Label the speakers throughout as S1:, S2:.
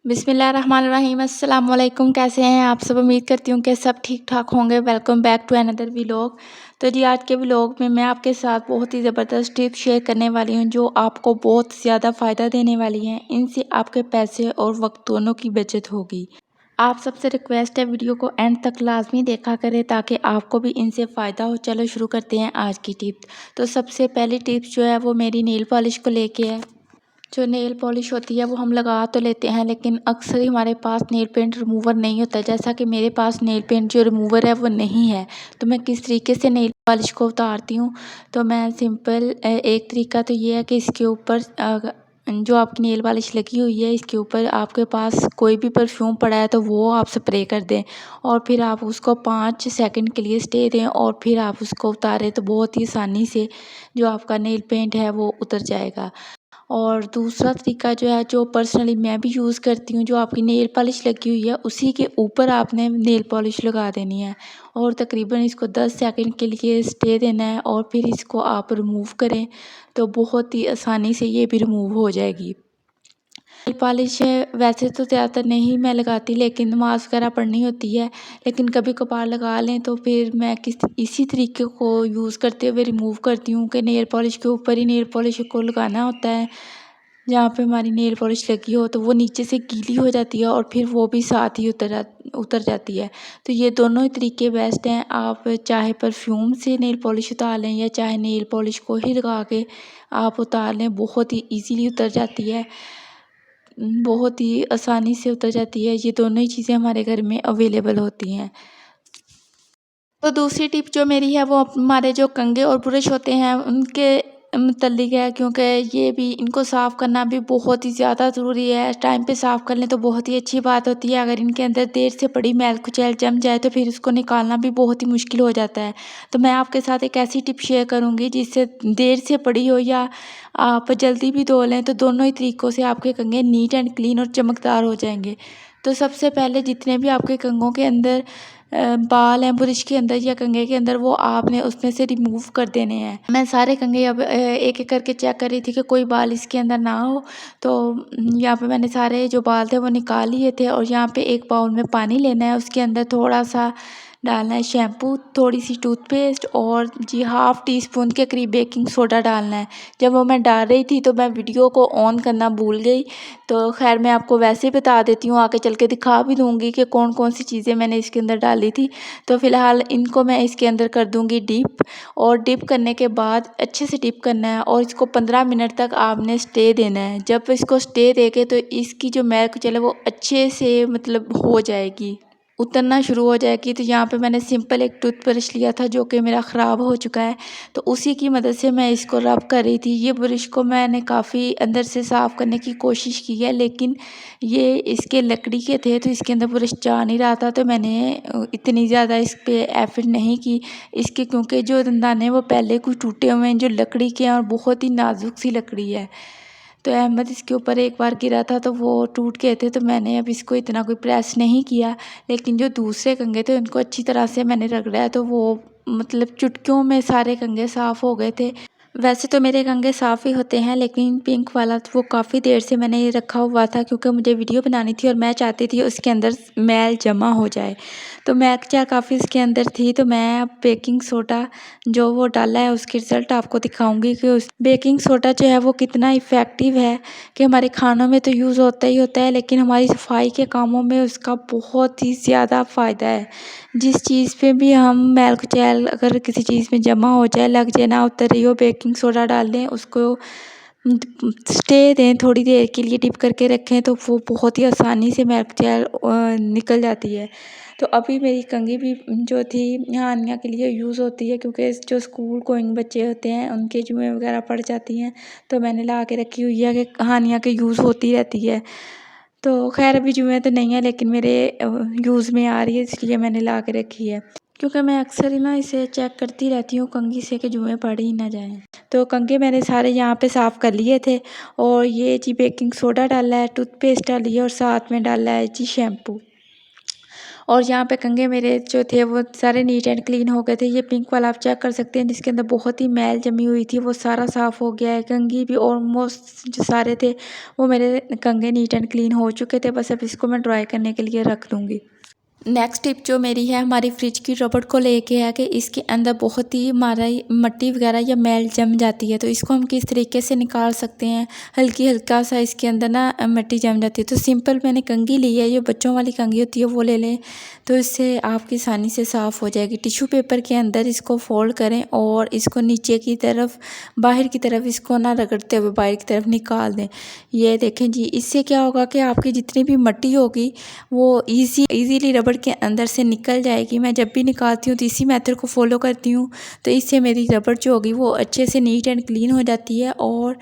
S1: बिस्मिल्लाहिर्रहमानिर्रहीम अस्सलाम वालेकुम। कैसे हैं आप सब? उम्मीद करती हूँ कि सब ठीक ठाक होंगे। Welcome back to another vlog. तो जी आज के व्लॉग में मैं आपके साथ बहुत ही ज़बरदस्त टिप्स शेयर करने वाली हूँ जो आपको बहुत ज़्यादा फ़ायदा देने वाली हैं। इनसे आपके पैसे और वक्त दोनों की बचत होगी। आप सबसे रिक्वेस्ट है वीडियो को एंड तक लाजमी देखा करें ताकि आपको भी इनसे फ़ायदा हो। चलो शुरू करते हैं आज की टिप। तो सबसे पहली टिप्स जो है वो मेरी नेल पॉलिश को लेके है। जो नेल पॉलिश होती है वो हम लगा तो लेते हैं लेकिन अक्सर ही हमारे पास नेल पेंट रिमूवर नहीं होता। जैसा कि मेरे पास नेल पेंट जो रिमूवर है वो नहीं है, तो मैं किस तरीके से नेल पॉलिश को उतारती हूँ। तो मैं सिंपल एक तरीका तो ये है कि इसके ऊपर जो आपकी नेल पॉलिश लगी हुई है इसके ऊपर आपके पास कोई भी परफ्यूम पड़ा है तो वो आप स्प्रे कर दें और फिर आप उसको 5 सेकंड के लिए स्टे दें और फिर आप उसको उतारें तो बहुत ही आसानी से जो आपका नेल पेंट है वो उतर जाएगा। और दूसरा तरीका जो है जो पर्सनली मैं भी यूज़ करती हूँ, जो आपकी नेल पॉलिश लगी हुई है उसी के ऊपर आपने नेल पॉलिश लगा देनी है और तकरीबन इसको 10 सेकंड के लिए स्टे देना है और फिर इसको आप रिमूव करें तो बहुत ही आसानी से ये भी रिमूव हो जाएगी। नेल पॉलिश वैसे तो ज़्यादातर नहीं मैं लगाती लेकिन नमाज़ वगैरह पढ़नी होती है, लेकिन कभी कभार लगा लें तो फिर मैं इसी तरीके को यूज़ करते हुए रिमूव करती हूँ कि नेल पॉलिश के ऊपर ही नेल पॉलिश को लगाना होता है। जहाँ पे हमारी नेल पॉलिश लगी हो तो वो नीचे से गीली हो जाती है और फिर वो भी साथ ही उतर जाती है। तो ये दोनों ही तरीके बेस्ट हैं। आप चाहे परफ्यूम से नेल पॉलिश उतार लें या चाहे नेल पॉलिश को ही लगा के आप उतार लें, बहुत ही ईज़िली उतर जाती है। बहुत ही आसानी से उतर जाती है। ये दोनों ही चीज़ें हमारे घर में अवेलेबल होती हैं। तो दूसरी टिप जो मेरी है वो हमारे जो कंघे और ब्रश होते हैं उनके मुतल्लिक है, क्योंकि ये भी इनको साफ़ करना भी बहुत ही ज़्यादा ज़रूरी है। टाइम पे साफ़ कर लें तो बहुत ही अच्छी बात होती है। अगर इनके अंदर देर से पड़ी मैल कुचैल जम जाए तो फिर उसको निकालना भी बहुत ही मुश्किल हो जाता है। तो मैं आपके साथ एक ऐसी टिप शेयर करूँगी जिससे देर से पड़ी हो या आप जल्दी भी धो लें तो दोनों ही तरीक़ों से आपके कंघे नीट एंड क्लीन और चमकदार हो जाएंगे। तो सबसे पहले जितने भी आपके कंघों के अंदर बाल हैं ब्रश के अंदर या कंघे के अंदर वो आपने उसमें से रिमूव कर देने हैं। मैं सारे कंघे अब एक-एक करके चेक कर रही थी कि कोई बाल इसके अंदर ना हो। तो यहाँ पे मैंने सारे जो बाल थे वो निकाल लिए थे और यहाँ पे एक बाउल में पानी लेना है, उसके अंदर थोड़ा-सा डालना है शैम्पू, थोड़ी-सी टूथपेस्ट और जी हाफ़ टी स्पून के करीब बेकिंग सोडा डालना है। जब वो मैं डाल रही थी तो मैं वीडियो को ऑन करना भूल गई। तो ख़ैर मैं आपको वैसे ही बता देती हूँ, आगे चल के दिखा भी दूँगी कि कौन-कौन सी चीज़ें मैंने इसके अंदर डाली थी। तो फ़िलहाल इनको मैं इसके अंदर कर दूँगी डिप और डिप करने के बाद अच्छे से डिप करना है और इसको 15 मिनट तक आपने स्टे देना है। जब इसको स्टे देंगे तो इसकी जो मैल कुचैल है वो अच्छे से मतलब हो जाएगी, उतरना शुरू हो जाएगी। तो यहाँ पे मैंने सिंपल एक टूथब्रश लिया था जो कि मेरा ख़राब हो चुका है, तो उसी की मदद से मैं इसको रब कर रही थी। ये ब्रश को मैंने काफ़ी अंदर से साफ़ करने की कोशिश की है लेकिन ये इसके लकड़ी के थे तो इसके अंदर ब्रश जा नहीं रहा था, तो मैंने इतनी ज़्यादा इस पे एफ़र्ट नहीं की इसके, क्योंकि जो दंदाने वो पहले कुछ टूटे हुए हैं जो लकड़ी के हैं और बहुत ही नाज़ुक सी लकड़ी है। तो अहमद इसके ऊपर एक बार गिरा था तो वो टूट गए थे, तो मैंने अब इसको इतना कोई प्रेस नहीं किया। लेकिन जो दूसरे कंघे थे उनको अच्छी तरह से मैंने रगड़ा तो वो मतलब चुटकियों में सारे कंघे साफ़ हो गए थे। वैसे तो मेरे कंघे साफ़ ही होते हैं लेकिन पिंक वाला वो काफ़ी देर से मैंने ये रखा हुआ था क्योंकि मुझे वीडियो बनानी थी और मैं चाहती थी उसके अंदर मैल जमा हो जाए। तो मैल कुचैल काफ़ी इसके अंदर थी, तो मैं अब बेकिंग सोडा जो वो डाला है उसके रिज़ल्ट आपको दिखाऊंगी कि उस बेकिंग सोडा जो है वो कितना इफ़ेक्टिव है। कि हमारे खानों में तो यूज़ होता ही होता है लेकिन हमारी सफाई के कामों में उसका बहुत ही ज़्यादा फ़ायदा है। जिस चीज़ पे भी हम मैल कुचैल अगर किसी चीज़ में जमा हो जाए, लग जाए, ना उतर रही हो, बेकिंग सोडा डाल दें, उसको स्टे दें, थोड़ी देर के लिए डिप करके रखें तो वो बहुत ही आसानी से मैल कुचैल निकल जाती है। तो अभी मेरी कंघी भी जो थी हानिया के लिए यूज़ होती है क्योंकि जो स्कूल गोइंग बच्चे होते हैं उनके जुएँ वगैरह पड़ जाती हैं, तो मैंने ला के रखी हुई है कि हानिया के यूज़ होती रहती है। तो ख़ैर अभी जुएँ तो नहीं है लेकिन मेरे यूज़ में आ रही है इसलिए मैंने ला के रखी है। क्योंकि मैं अक्सर ही ना इसे चेक करती रहती हूँ कंघी से कि जुएँ पड़ ही ना जाएँ। तो कंघे मैंने सारे यहाँ पे साफ़ कर लिए थे और ये जी बेकिंग सोडा डाला है, टूथपेस्ट डाली है और साथ में डाला है जी शैम्पू। और यहाँ पे कंघे मेरे जो थे वो सारे नीट एंड क्लीन हो गए थे। ये पिंक वाला आप चेक कर सकते हैं जिसके अंदर बहुत ही मैल जमी हुई थी, वो सारा साफ़ हो गया है। कंघी भी ऑलमोस्ट जो सारे थे वो मेरे कंघे नीट एंड क्लीन हो चुके थे। बस अब इसको मैं ड्राई करने के लिए रख दूँगी। नेक्स्ट टिप जो मेरी है हमारी फ्रिज की रबड़ को लेके है कि इसके अंदर बहुत ही हमारा मट्टी वगैरह या मैल जम जाती है, तो इसको हम किस तरीके से निकाल सकते हैं। हल्का सा इसके अंदर ना मट्टी जम जाती है, तो सिंपल मैंने कंघी ली है, ये बच्चों वाली कंघी होती है वो ले लें, तो इससे आपकी आसानी से साफ़ हो जाएगी। टिश्यू पेपर के अंदर इसको फोल्ड करें और इसको नीचे की तरफ बाहर की तरफ इसको ना रगड़ते हुए बाहर की तरफ निकाल दें। ये देखें जी, इससे क्या होगा कि आपकी जितनी भी मट्टी होगी वो ईज़िली रबड़ के अंदर से निकल जाएगी। मैं जब भी निकालती हूँ तो इसी मेथड को फॉलो करती हूँ, तो इससे मेरी रबड़ जो होगी वो अच्छे से नीट एंड क्लीन हो जाती है। और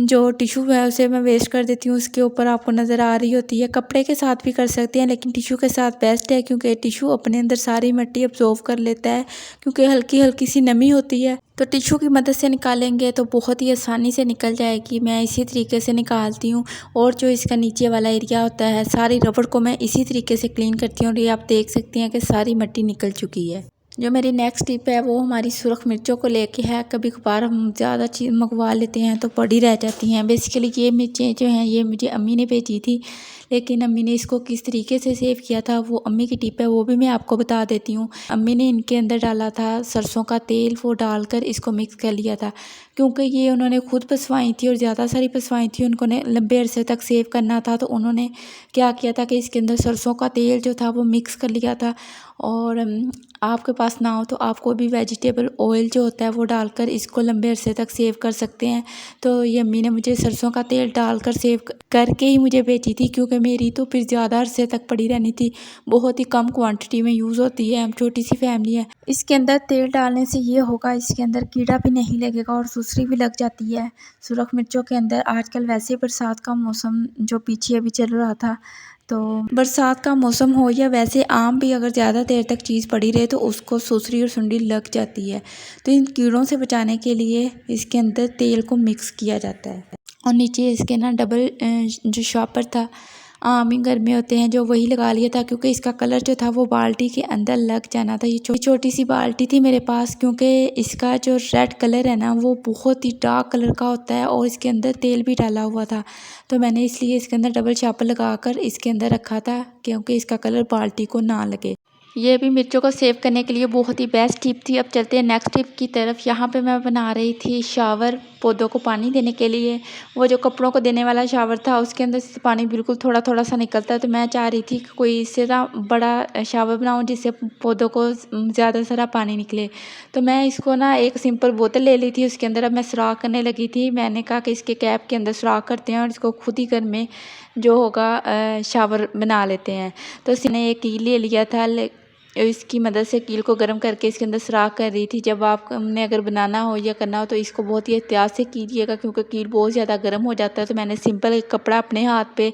S1: जो टिश्यू है उसे मैं वेस्ट कर देती हूँ, उसके ऊपर आपको नज़र आ रही होती है। कपड़े के साथ भी कर सकते हैं लेकिन टिश्यू के साथ बेस्ट है, क्योंकि टिश्यू अपने अंदर सारी मिट्टी अब्जॉर्व कर लेता है, क्योंकि हल्की हल्की सी नमी होती है। तो टिश्यू की मदद से निकालेंगे तो बहुत ही आसानी से निकल जाएगी। मैं इसी तरीके से निकालती हूँ। और जो इसका नीचे वाला एरिया होता है सारी रबड़ को मैं इसी तरीके से क्लीन करती हूँ और ये आप देख सकते हैं कि सारी मिट्टी निकल चुकी है। जो मेरी नेक्स्ट टिप है वो हमारी सुरख मिर्चों को लेके है। कभी कभार हम ज़्यादा चीज़ मंगवा लेते हैं तो पड़ी रह जाती हैं। बेसिकली ये मिर्चें जो हैं ये मुझे अम्मी ने भेजी थी, लेकिन अम्मी ने इसको किस तरीके से सेव किया था वो अम्मी की टिप है, वो भी मैं आपको बता देती हूँ। अम्मी ने इनके अंदर डाला था सरसों का तेल, वो डालकर इसको मिक्स कर लिया था, क्योंकि ये उन्होंने खुद पसवाई थी और ज़्यादा सारी पसवाई थी, उनको ने लंबे अरसे तक सेव करना था। तो उन्होंने क्या किया था कि इसके अंदर सरसों का तेल जो था वो मिक्स कर लिया था। और आपके पास ना हो तो आपको भी वेजिटेबल ऑयल जो होता है वो डालकर इसको लंबे अरसे तक सेव कर सकते हैं। तो ये अम्मी ने मुझे सरसों का तेल डालकर सेव करके ही मुझे भेजी थी, क्योंकि मेरी तो फिर ज़्यादा अरसे तक पड़ी रहनी थी। बहुत ही कम क्वांटिटी में यूज़ होती है, हम छोटी सी फैमिली है। इसके अंदर तेल डालने से ये होगा इसके अंदर कीड़ा भी नहीं लगेगा और सुसरी भी लग जाती है सुरख मिर्चों के अंदर। आजकल वैसे बरसात का मौसम जो पीछे अभी चल रहा था, तो बरसात का मौसम हो या वैसे आम भी अगर ज़्यादा देर तक चीज़ पड़ी रहे तो उसको सुसरी और सुंडी लग जाती है। तो इन कीड़ों से बचाने के लिए इसके अंदर तेल को मिक्स किया जाता है। और नीचे इसके ना डबल जो शॉपर था, आम ही घर में होते हैं, जो वही लगा लिया था, क्योंकि इसका कलर जो था वो बाल्टी के अंदर लग जाना था। ये छोटी सी बाल्टी थी मेरे पास, क्योंकि इसका जो रेड कलर है ना वो बहुत ही डार्क कलर का होता है और इसके अंदर तेल भी डाला हुआ था। तो मैंने इसलिए इसके अंदर डबल शॉपर लगाकर इसके अंदर रखा था, क्योंकि इसका कलर बाल्टी को ना लगे। ये भी मिर्चों को सेव करने के लिए बहुत ही बेस्ट टिप थी। अब चलते हैं नेक्स्ट टिप की तरफ। यहाँ पे मैं बना रही थी शावर पौधों को पानी देने के लिए। वो जो कपड़ों को देने वाला शावर था उसके अंदर से पानी बिल्कुल थोड़ा थोड़ा सा निकलता है, तो मैं चाह रही थी कि कोई इससे ना बड़ा शावर बनाऊँ जिससे पौधों को ज़्यादा सारा पानी निकले। तो मैं इसको ना एक सिंपल बोतल ले ली थी, उसके अंदर अब मैं सुराख करने लगी थी। मैंने कहा कि इसके कैप के अंदर सुराख करते हैं और इसको खुद ही घर में जो होगा शावर बना लेते हैं। तो उसने एक कील ले लिया था, इसकी मदद से कील को गर्म करके इसके अंदर सुराख कर रही थी। जब आपने अगर बनाना हो या करना हो तो इसको बहुत ही एहतियात से कीजिएगा, क्योंकि कील बहुत ज़्यादा गर्म हो जाता है। तो मैंने सिंपल एक कपड़ा अपने हाथ पे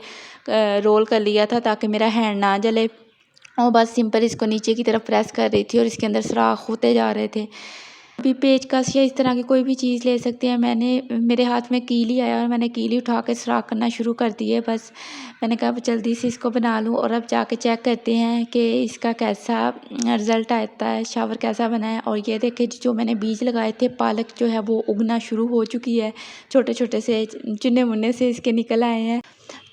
S1: रोल कर लिया था ताकि मेरा हैंड ना जले, और बस सिंपल इसको नीचे की तरफ प्रेस कर रही थी और इसके अंदर सुराख होते जा रहे थे। अभी पेचकस या इस तरह की कोई भी चीज़ ले सकते हैं। मेरे हाथ में कील आया और मैंने कील उठा के सुराख करना शुरू कर दिए। बस मैंने कहा जल्दी से इसको बना लूँ और अब जाके चेक करते हैं कि इसका कैसा रिज़ल्ट आता है, शावर कैसा बना है। और ये देखें जो मैंने बीज लगाए थे, पालक जो है वो उगना शुरू हो चुकी है, छोटे छोटे से चुन्ने मुन्ने से इसके निकल आए हैं।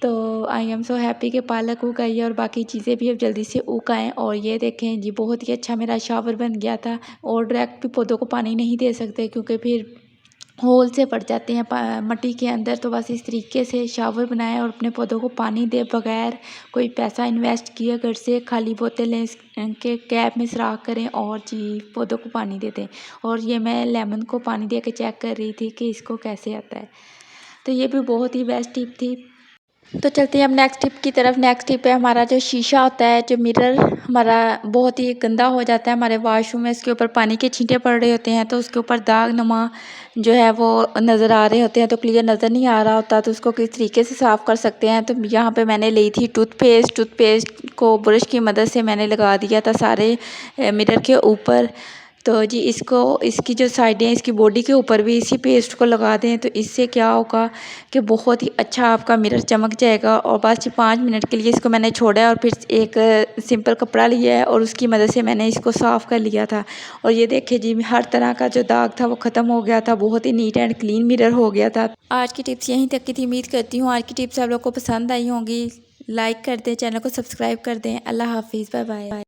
S1: तो आई एम सो हैप्पी कि पालक उग आई है और बाकी चीज़ें भी अब जल्दी से उग आएँ। और ये देखें जी बहुत ही अच्छा मेरा शावर बन गया था। और डायरेक्ट भी पौधों को पानी नहीं दे सकते, क्योंकि फिर होल से पड़ जाते हैं मिट्टी के अंदर। तो बस इस तरीके से शावर बनाए और अपने पौधों को पानी दे बगैर कोई पैसा इन्वेस्ट किए, घर से खाली बोतल लें, इनके कैप में सुराख करें और जी पौधों को पानी दे दें। और ये मैं लेमन को पानी दे के चेक कर रही थी कि इसको कैसे आता है। तो ये भी बहुत ही बेस्ट टिप थी। तो चलते हैं अब नेक्स्ट टिप की तरफ। नेक्स्ट टिप है हमारा जो शीशा होता है, जो मिरर हमारा बहुत ही गंदा हो जाता है हमारे वॉशरूम में, इसके ऊपर पानी के छींटे पड़ रहे होते हैं, तो उसके ऊपर दाग नमा जो है वो नज़र आ रहे होते हैं, तो क्लियर नज़र नहीं आ रहा होता। तो उसको किस तरीके से साफ़ कर सकते हैं। तो यहाँ पे मैंने ली थी टूथपेस्ट को ब्रश की मदद से मैंने लगा दिया था सारे मिरर के ऊपर। तो जी इसकी जो साइडें इसकी बॉडी के ऊपर भी इसी पेस्ट को लगा दें, तो इससे क्या होगा कि बहुत ही अच्छा आपका मिरर चमक जाएगा। और बस 5 मिनट के लिए इसको मैंने छोड़ा है और फिर एक सिंपल कपड़ा लिया है और उसकी मदद से मैंने इसको साफ़ कर लिया था। और ये देखिए जी, हर तरह का जो दाग था वो ख़त्म हो गया था, बहुत ही नीट एंड क्लीन मिरर हो गया था। आज की टिप्स यहीं तक की थी। उम्मीद करती हूँ आज की टिप्स आप लोग को पसंद आई होंगी। लाइक कर दें, चैनल को सब्सक्राइब कर दें। अल्लाह हाफिज़, बाय बाय।